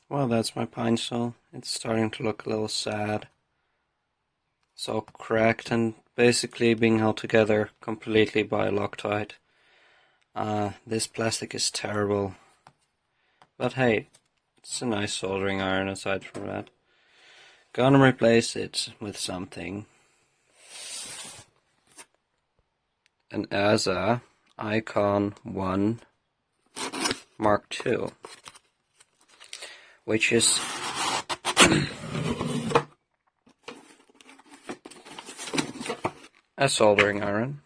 Well, that's my pine saw. It's starting to look a little sad. It's all cracked and basically being held together completely by Loctite. This plastic is terrible. But hey, it's a nice soldering iron aside from that. Gonna replace it with something. An Ersa Icon 1 Mark II, which is a soldering iron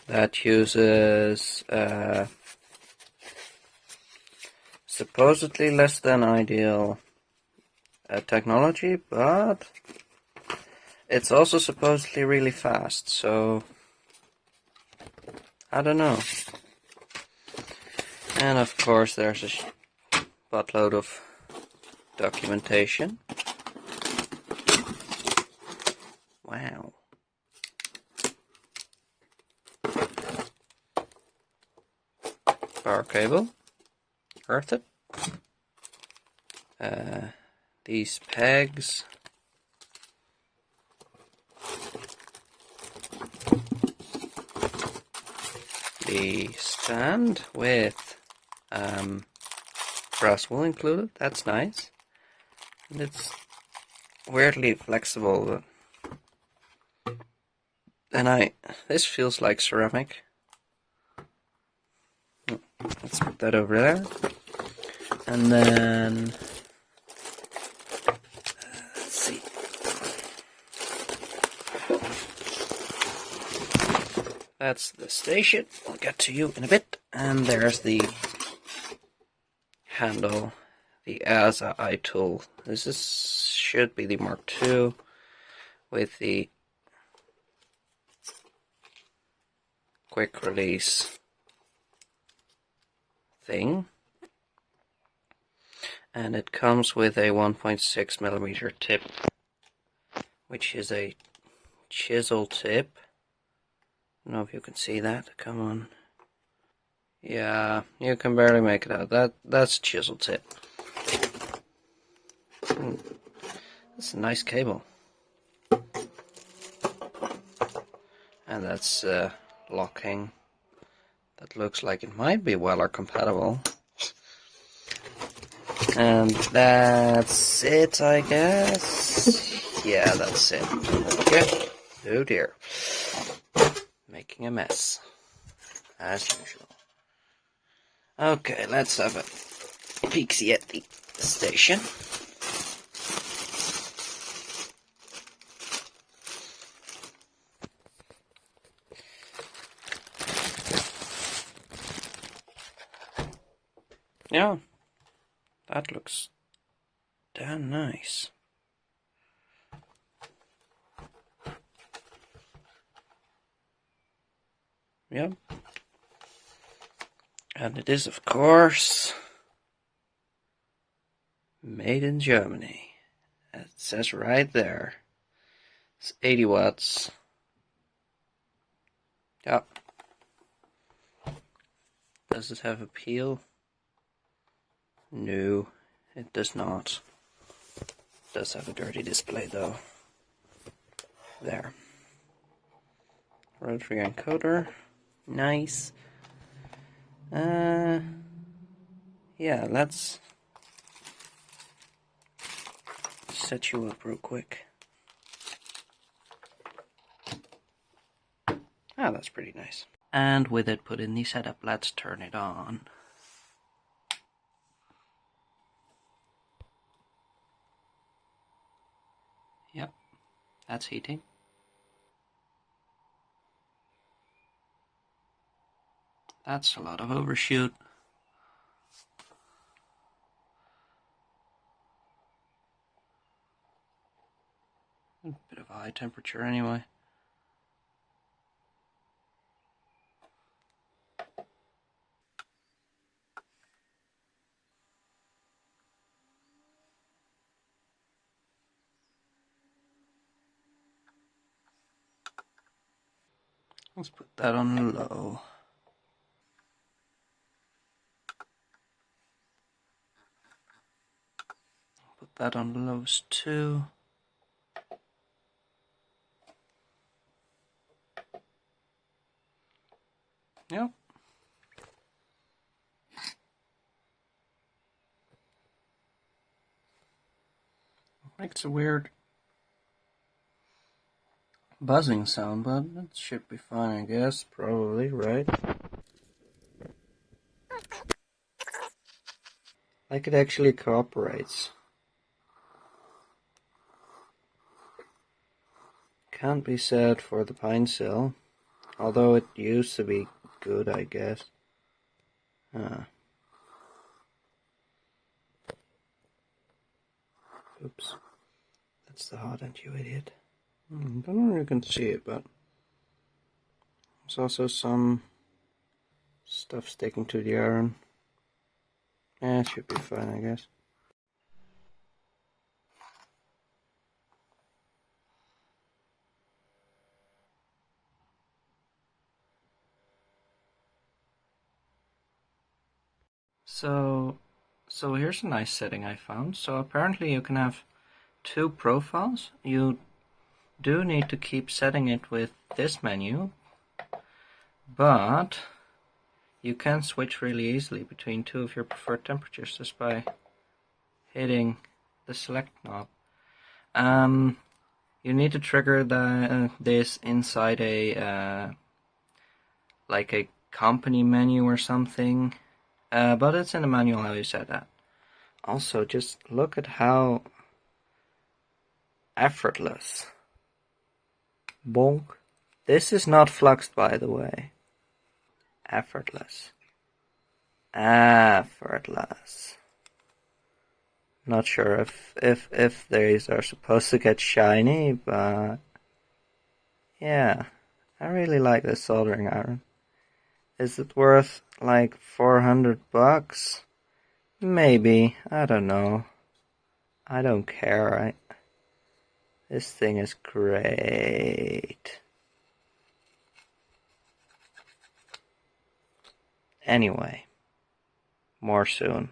that uses supposedly less than ideal technology, but it's also supposedly really fast, so I don't know. And of course there's a buttload of documentation. Wow. Power cable. Earth it. These pegs. The stand with brass wool included. That's nice. And it's weirdly flexible. And this feels like ceramic. Let's put that over there. And then let's see. That's the station. I'll get to you in a bit. And there's the handle, the Ersa eye tool. Should be the Mark II with the quick release thing. And it comes with a 1.6mm tip, which is a chisel tip. I don't know if you can see that. Come on. Yeah, you can barely make it out. That's chisel tip. That's a nice cable. And that's locking. That looks like it might be Weller compatible. And that's it, I guess. Yeah, that's it. Okay. Oh dear. Making a mess. As usual. Okay, let's have a peek-see at the station. Yeah, that looks damn nice. Yep. And it is, of course, made in Germany. It says right there. It's 80 watts. Yep. Does it have a peel? No, it does not. It does have a dirty display though. There. Rotary encoder. Nice. Yeah, let's set you up real quick. Ah, that's pretty nice. And with it put in the setup, let's turn it on. Yep, that's heating. That's a lot of overshoot. A bit of a high temperature anyway. Let's put that on low. that on the lowest too. Yep. Makes a weird buzzing sound, but it should be fine, I guess. Probably, right? Like it actually cooperates. Can't be said for the pine sill, although it used to be good, I guess. Oops. That's the hot end, you idiot. Don't know if you can see it, but there's also some stuff sticking to the iron. It should be fine, I guess. So here's a nice setting I found. So apparently you can have two profiles. You do need to keep setting it with this menu, but you can switch really easily between two of your preferred temperatures just by hitting the select knob. You need to trigger this inside a like a company menu or something, but it's in the manual how you set that. Also, just look at how effortless. Bonk. This is not fluxed, by the way. Effortless. Effortless. Not sure if these are supposed to get shiny, but yeah, I really like this soldering iron. Is it worth like $400? Maybe, I don't know. I don't care. This thing is great. Anyway, more soon.